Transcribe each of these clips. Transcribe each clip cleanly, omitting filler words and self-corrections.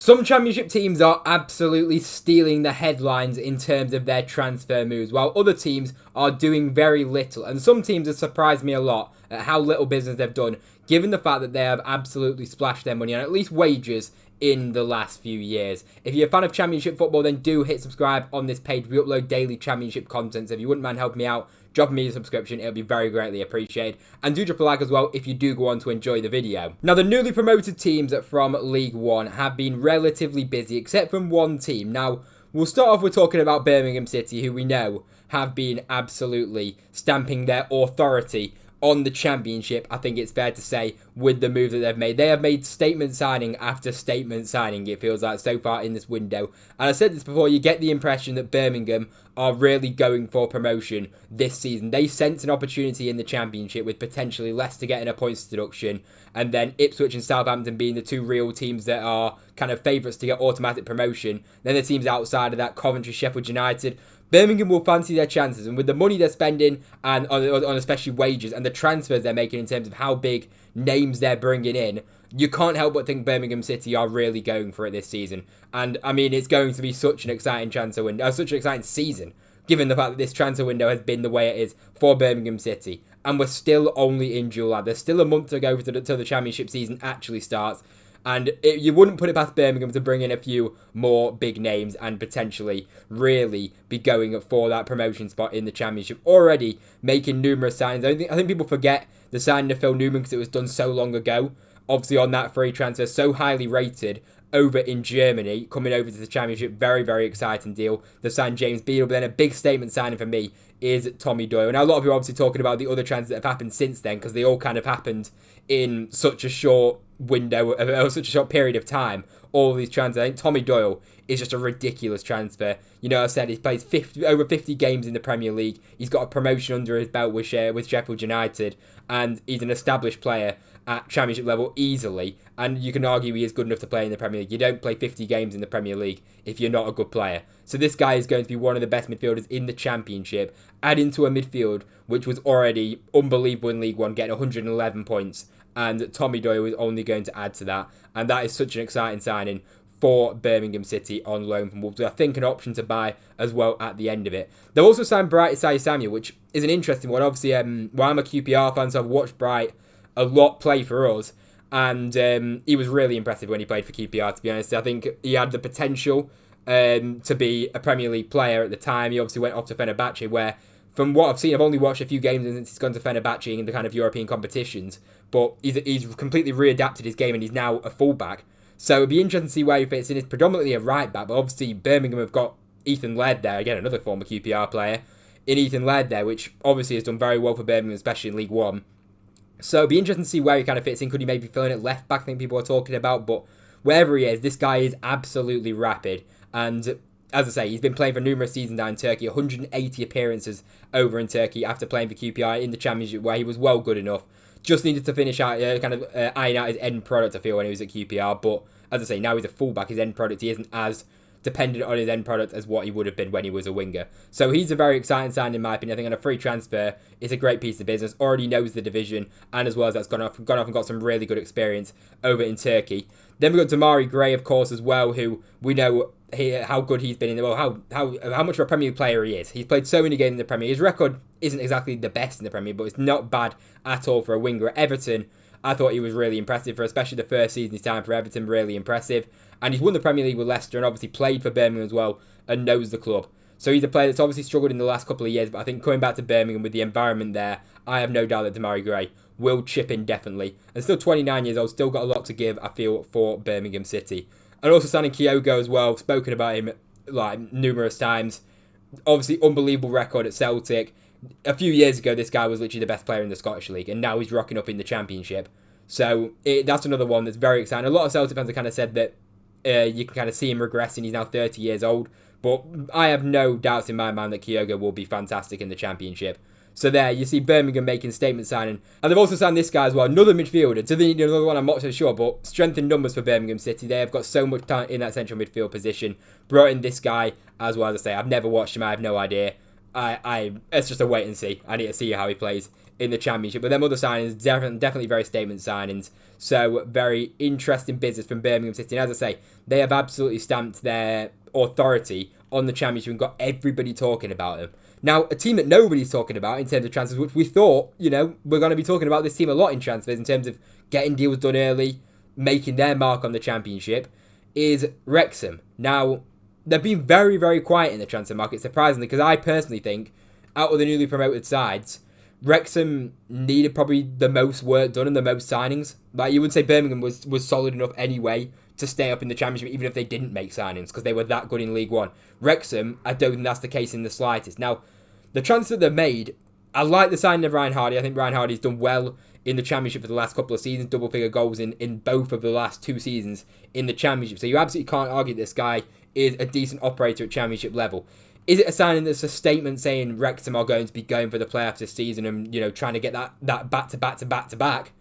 Some Championship teams are absolutely stealing the headlines in terms of their transfer moves, while other teams are doing very little. And some teams have surprised me a lot at how little business they've done, given the fact that they have absolutely splashed their money on at least wages in the last few years. If you're a fan of Championship football, then do hit subscribe on this page. We upload daily Championship content, so if you wouldn't mind helping me out, drop me a subscription, it'll be very greatly appreciated. And do drop a like as well if you do go on to enjoy the video. Now, the newly promoted teams from League One have been relatively busy, except from one team. Now, we'll start off with talking about Birmingham City, who we know have been absolutely stamping their authority on the Championship, I think it's fair to say, with the move that they've made. They have made statement signing after statement signing, it feels like, so far in this window. And I said this before, you get the impression that Birmingham are really going for promotion this season. They sense an opportunity in the Championship with potentially Leicester getting a points deduction, and then Ipswich and Southampton being the two real teams that are kind of favourites to get automatic promotion. Then the teams outside of that, Coventry, Sheffield United. Birmingham will fancy their chances, and with the money they're spending and on especially wages and the transfers they're making in terms of how big names they're bringing in, you can't help but think Birmingham City are really going for it this season. And I mean, it's going to be such an exciting transfer window, such an exciting season, given the fact that this transfer window has been the way it is for Birmingham City. And we're still only in July. There's still a month to go till the Championship season actually starts. And you wouldn't put it past Birmingham to bring in a few more big names and potentially really be going for that promotion spot in the Championship. Already making numerous signings. I think people forget the signing of Phil Newman because it was done so long ago. Obviously on that free transfer, so highly rated over in Germany, coming over to the Championship. Very, very exciting deal. They signed James Beadle, but then a big statement signing for me is Tommy Doyle. Now, a lot of people are obviously talking about the other transfers that have happened since then because they all kind of happened in such a short window, or such a short period of time. All of these transfers. I think Tommy Doyle is just a ridiculous transfer. You know, I said he's played over 50 games in the Premier League. He's got a promotion under his belt with Sheffield United, and he's an established player at Championship level easily, and you can argue he is good enough to play in the Premier League. You don't play 50 games in the Premier League if you're not a good player. So this guy is going to be one of the best midfielders in the Championship, adding to a midfield which was already unbelievable in League One, getting 111 points, and Tommy Doyle is only going to add to that, and that is such an exciting signing for Birmingham City on loan from Wolves. I think an option to buy as well at the end of it. They've also signed Bright Osayi Samuel, which is an interesting one. Obviously, well, I'm a QPR fan, so I've watched Bright a lot play for us, and he was really impressive when he played for QPR, to be honest. I think he had the potential to be a Premier League player at the time. He obviously went off to Fenerbahce, where, from what I've seen, I've only watched a few games since he's gone to Fenerbahce in the kind of European competitions, but he's completely readapted his game and he's now a fullback. So it'd be interesting to see where he fits in. He's predominantly a right back, but obviously Birmingham have got Ethan Laird there, again another former QPR player, in Ethan Laird there, which obviously has done very well for Birmingham, especially in League One. So it'd be interesting to see where he kind of fits in. Could he maybe fill in at left back, I think people are talking about, but wherever he is, this guy is absolutely rapid. And as I say, he's been playing for numerous seasons down in Turkey, 180 appearances over in Turkey after playing for QPR in the Championship, where he was well good enough. Just needed to finish out, iron out his end product, I feel, when he was at QPR. But as I say, now he's a fullback. His end product, he isn't as dependent on his end product as what he would have been when he was a winger. So he's a very exciting sign in my opinion. I think on a free transfer, it's a great piece of business. Already knows the division, and as well as that's gone off and got some really good experience over in Turkey. Then we've got Demarai Gray, of course, as well, who we know how good he's been in the how much of a Premier League player he is. He's played so many games in the Premier League. His record isn't exactly the best in the Premier League, but it's not bad at all for a winger. At Everton, I thought he was really impressive for especially the first season he's time for Everton, really impressive. And he's won the Premier League with Leicester and obviously played for Birmingham as well and knows the club. So he's a player that's obviously struggled in the last couple of years, but I think coming back to Birmingham with the environment there, I have no doubt that Demarai Gray will chip in definitely. And still 29 years old, still got a lot to give, I feel, for Birmingham City. And also signing Kyogo as well, spoken about him like numerous times. Obviously unbelievable record at Celtic. A few years ago, this guy was literally the best player in the Scottish League, and now he's rocking up in the Championship. So that's another one that's very exciting. A lot of Celtic fans have kind of said that you can kind of see him regressing. He's now 30 years old. But I have no doubts in my mind that Kyogo will be fantastic in the Championship. So there, you see Birmingham making statement signing. And they've also signed this guy as well, another midfielder. To the another one I'm not so sure, but strength in numbers for Birmingham City. They have got so much talent in that central midfield position. Brought in this guy as well. As I say, I've never watched him. I have no idea. It's just a wait and see. I need to see how he plays in the Championship. But them other signings, definitely very statement signings. So very interesting business from Birmingham City. And as I say, they have absolutely stamped their authority on the Championship and got everybody talking about them. Now, a team that nobody's talking about in terms of transfers, which we thought, we're going to be talking about this team a lot in transfers in terms of getting deals done early, making their mark on the Championship, is Wrexham. Now, they've been very, very quiet in the transfer market, surprisingly, because I personally think, out of the newly promoted sides, Wrexham needed probably the most work done and the most signings. Like, you would say Birmingham was solid enough anyway to stay up in the Championship, even if they didn't make signings, because they were that good in League One. Wrexham, I don't think that's the case in the slightest. Now, the transfer they've made, I like the signing of Ryan Hardy. I think Ryan Hardy's done well in the Championship for the last couple of seasons, double-figure goals in both of the last 2 seasons in the Championship. So you absolutely can't argue this guy is a decent operator at Championship level. Is it a signing that's a statement saying Wrexham are going to be going for the playoffs this season and, trying to get that back-to-back?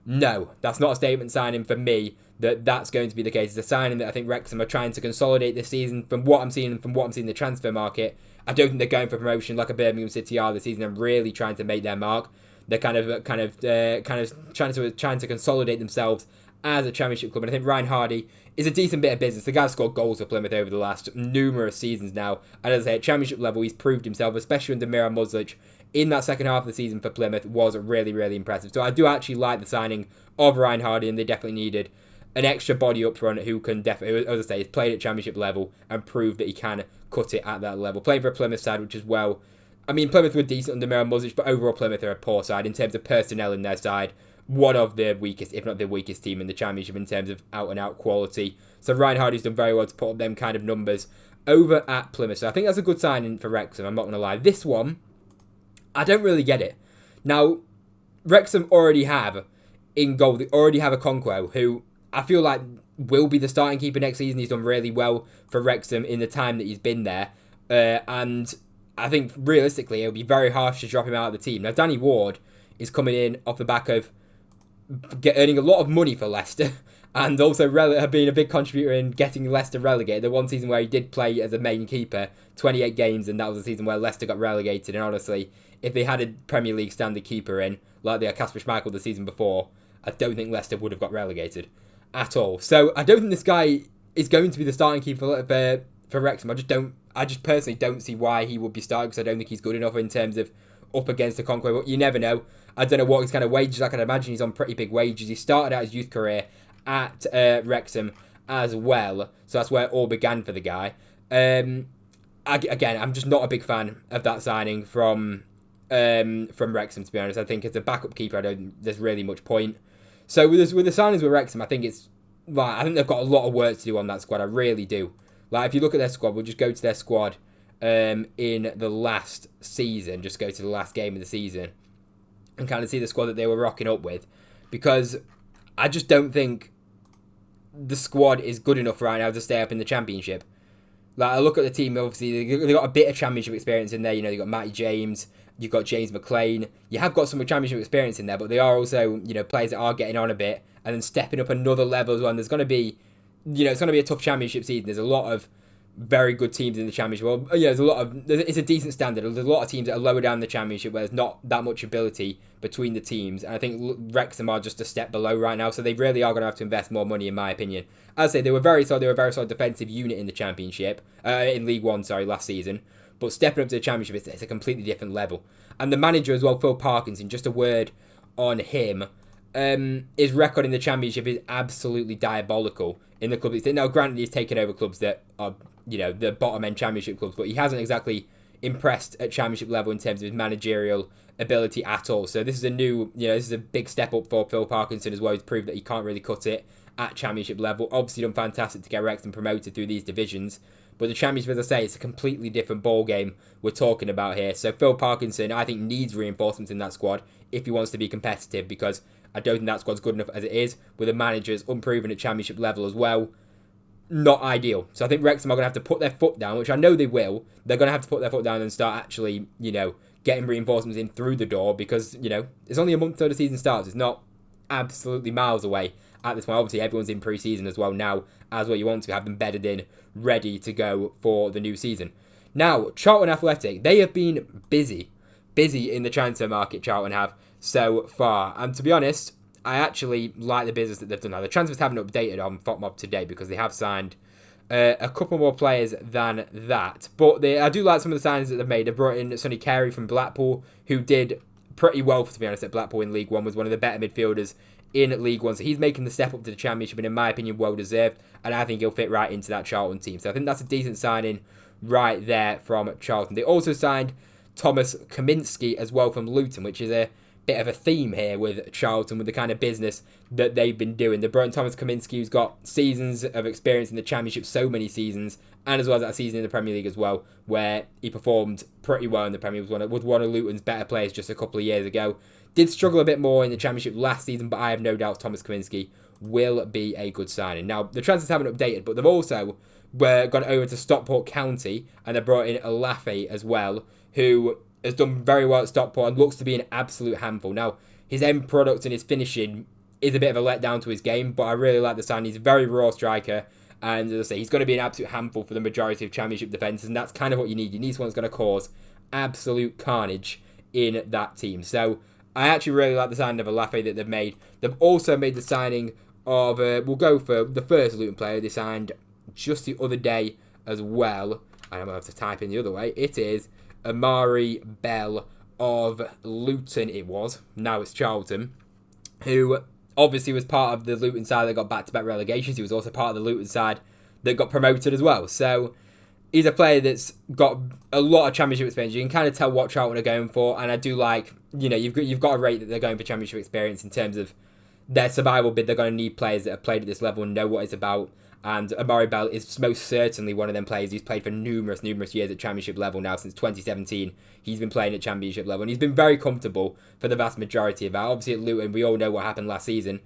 No, that's not a statement signing for me that's going to be the case. It's a signing that I think Wrexham are trying to consolidate this season. From what I'm seeing in the transfer market, I don't think they're going for promotion like a Birmingham City are this season and really trying to make their mark. They're kind of trying to consolidate themselves as a Championship club. And I think Ryan Hardy is a decent bit of business. The guy's scored goals for Plymouth over the last numerous seasons now. And as I say, at Championship level, he's proved himself, especially under Miran Mudlic in that second half of the season for Plymouth, was really, really impressive. So I do actually like the signing of Ryan Hardy, and they definitely needed an extra body up front who can definitely, as I say, has played at Championship level and proved that he can cut it at that level. Playing for a Plymouth side, which is well, I mean, Plymouth were decent under Miran Mudlic, but overall Plymouth are a poor side in terms of personnel in their side. One of the weakest, if not the weakest team in the Championship in terms of out-and-out quality. So Ryan Hardy's done very well to put up them kind of numbers over at Plymouth. So I think that's a good signing for Wrexham, I'm not going to lie. This one, I don't really get it. Now, Wrexham already have, in goal, they already have a Conquo, who I feel like will be the starting keeper next season. He's done really well for Wrexham in the time that he's been there. And I think, realistically, it would be very harsh to drop him out of the team. Now, Danny Ward is coming in off the back of earning a lot of money for Leicester and also being a big contributor in getting Leicester relegated. The one season where he did play as a main keeper, 28 games, and that was the season where Leicester got relegated. And honestly, if they had a Premier League standard keeper in, like they had Kasper Schmeichel the season before, I don't think Leicester would have got relegated at all. So I don't think this guy is going to be the starting keeper for Wrexham. I just personally don't see why he would be starting, because I don't think he's good enough in terms of up against the Conquo. But you never know. I don't know what his kind of wages. I can imagine he's on pretty big wages. He started out his youth career at Wrexham as well, so that's where it all began for the guy. Again, I'm just not a big fan of that signing from Wrexham, to be honest. I think as a backup keeper, I don't think there's really much point. So with the signings with Wrexham, I think I think they've got a lot of work to do on that squad. I really do. Like, if you look at their squad, we'll just go to their squad in the last season. Just go to the last game of the season and kind of see the squad that they were rocking up with, because I just don't think the squad is good enough right now to stay up in the Championship. Like, I look at the team, obviously they got a bit of Championship experience in there. You got Matty James, you've got James McLean. You have got some Championship experience in there, but they are also players that are getting on a bit and then stepping up another level as well. And there's going to be it's going to be a tough Championship season. There's a lot of very good teams in the Championship. Well, it's a decent standard. There's a lot of teams that are lower down the Championship where there's not that much ability between the teams. And I think Wrexham are just a step below right now, so they really are going to have to invest more money, in my opinion. As I say, they were very solid. They were a very solid defensive unit in the Championship, in League One, last season. But stepping up to the Championship, it's a completely different level. And the manager as well, Phil Parkinson, just a word on him. His record in the Championship is absolutely diabolical in the club. Now, granted, he's taken over clubs that are, the bottom end Championship clubs, but he hasn't exactly impressed at Championship level in terms of his managerial ability at all. So this is this is a big step up for Phil Parkinson as well. He's proved that he can't really cut it at Championship level. Obviously done fantastic to get Wrexham promoted through these divisions, but the Championship, as I say, it's a completely different ball game we're talking about here. So Phil Parkinson, I think, needs reinforcements in that squad if he wants to be competitive, because I don't think that squad's good enough as it is, with the managers unproven at Championship level as well. Not ideal. So I think Wrexham are going to have to put their foot down, which I know they will. They're going to have to put their foot down and start actually, getting reinforcements in through the door, because, it's only a month till the season starts. It's not absolutely miles away at this point. Obviously, everyone's in pre-season as well now, as well. You want to have them bedded in, ready to go for the new season. Now, Charlton Athletic, they have been busy in the transfer market. Charlton have. so far. And to be honest, I actually like the business that they've done now. The transfers haven't updated on FOTMob today because they have signed a couple more players than that. But I do like some of the signings that they've made. They brought in Sonny Carey from Blackpool, who did pretty well, to be honest, at Blackpool in League One, was one of the better midfielders in League One. So he's making the step up to the Championship, and in my opinion, well deserved. And I think he'll fit right into that Charlton team. So I think that's a decent signing right there from Charlton. They also signed Thomas Kaminski as well from Luton, which is a bit of a theme here with Charlton, with the kind of business that they've been doing. They brought in Thomas Kaminski, who's got seasons of experience in the Championship, so many seasons, and as well as that season in the Premier League as well, where he performed pretty well in the Premier League. Was one of Luton's better players just a couple of years ago. Did struggle a bit more in the Championship last season, but I have no doubt Thomas Kaminski will be a good signing. Now, the transfers haven't updated, but they've also gone over to Stockport County, and they brought in Alafe as well, who has done very well at Stockport and looks to be an absolute handful. Now, his end product and his finishing is a bit of a letdown to his game, but I really like the sign. He's a very raw striker, and as I say, he's going to be an absolute handful for the majority of Championship defences, and that's kind of what you need. You need someone that's going to cause absolute carnage in that team. So I actually really like the signing of Alafe that they've made. They've also made the signing of, we'll go for the first Luton player they signed just the other day as well. And I'm going to have to type in the other way. It is Amari Bell of Luton, it was. Now it's Charlton, who obviously was part of the Luton side that got back-to-back relegations. He was also part of the Luton side that got promoted as well. So he's a player that's got a lot of Championship experience. You can kind of tell what Charlton are going for, and I do like, you've got to rate that they're going for Championship experience in terms of their survival bid. They're going to need players that have played at this level and know what it's about. And Amari Bell is most certainly one of them players who's played for numerous years at Championship level now. Since 2017, he's been playing at Championship level, and he's been very comfortable for the vast majority of that. Obviously at Luton, we all know what happened last season.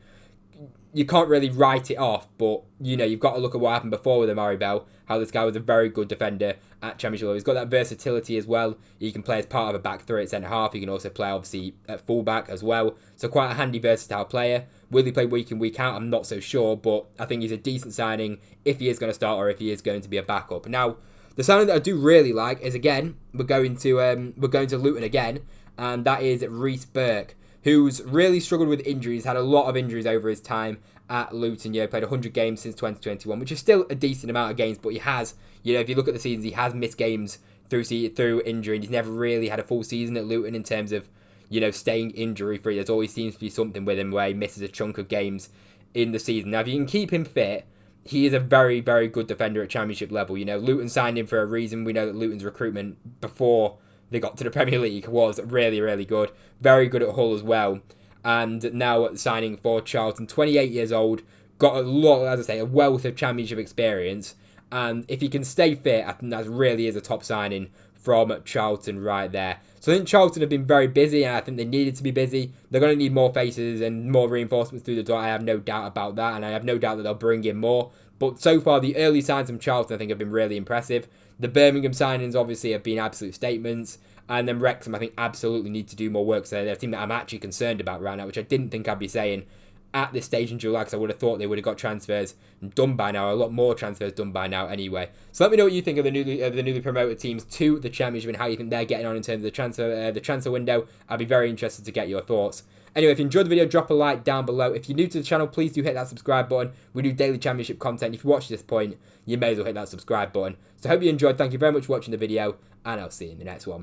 You can't really write it off, but you've got to look at what happened before with Amari Bell, how this guy was a very good defender at Championship level. He's got that versatility as well. He can play as part of a back three at centre half. He can also play obviously at full back as well. So quite a handy versatile player. Will he play week in, week out? I'm not so sure, but I think he's a decent signing if he is going to start or if he is going to be a backup. Now, the signing that I do really like is, again, we're going to Luton again, and that is Reece Burke, who's really struggled with injuries, had a lot of injuries over his time at Luton. Played 100 games since 2021, which is still a decent amount of games, but he has, if you look at the seasons, he has missed games through injury, and he's never really had a full season at Luton in terms of staying injury-free. There's always seems to be something with him where he misses a chunk of games in the season. Now, if you can keep him fit, he is a very, very good defender at Championship level. Luton signed him for a reason. We know that Luton's recruitment before they got to the Premier League was really, really good. Very good at Hull as well. And now signing for Charlton, 28 years old, got a lot, as I say, a wealth of Championship experience. And if he can stay fit, I think that really is a top signing from Charlton right there. So I think Charlton have been very busy, and I think they needed to be busy. They're going to need more faces and more reinforcements through the door. I have no doubt about that, and I have no doubt that they'll bring in more. But so far, the early signs from Charlton, I think, have been really impressive. The Birmingham signings, obviously, have been absolute statements. And then Wrexham, I think, absolutely need to do more work. So they're a team that I'm actually concerned about right now, which I didn't think I'd be saying at this stage in July, because I would have thought they would have got transfers done by now, a lot more transfers done by now anyway. So let me know what you think of the newly promoted teams to the Championship and how you think they're getting on in terms of the transfer window. I'd be very interested to get your thoughts. Anyway, if you enjoyed the video, drop a like down below. If you're new to the channel, please do hit that subscribe button. We do daily Championship content. If you watch this point, you may as well hit that subscribe button. So I hope you enjoyed. Thank you very much for watching the video, and I'll see you in the next one.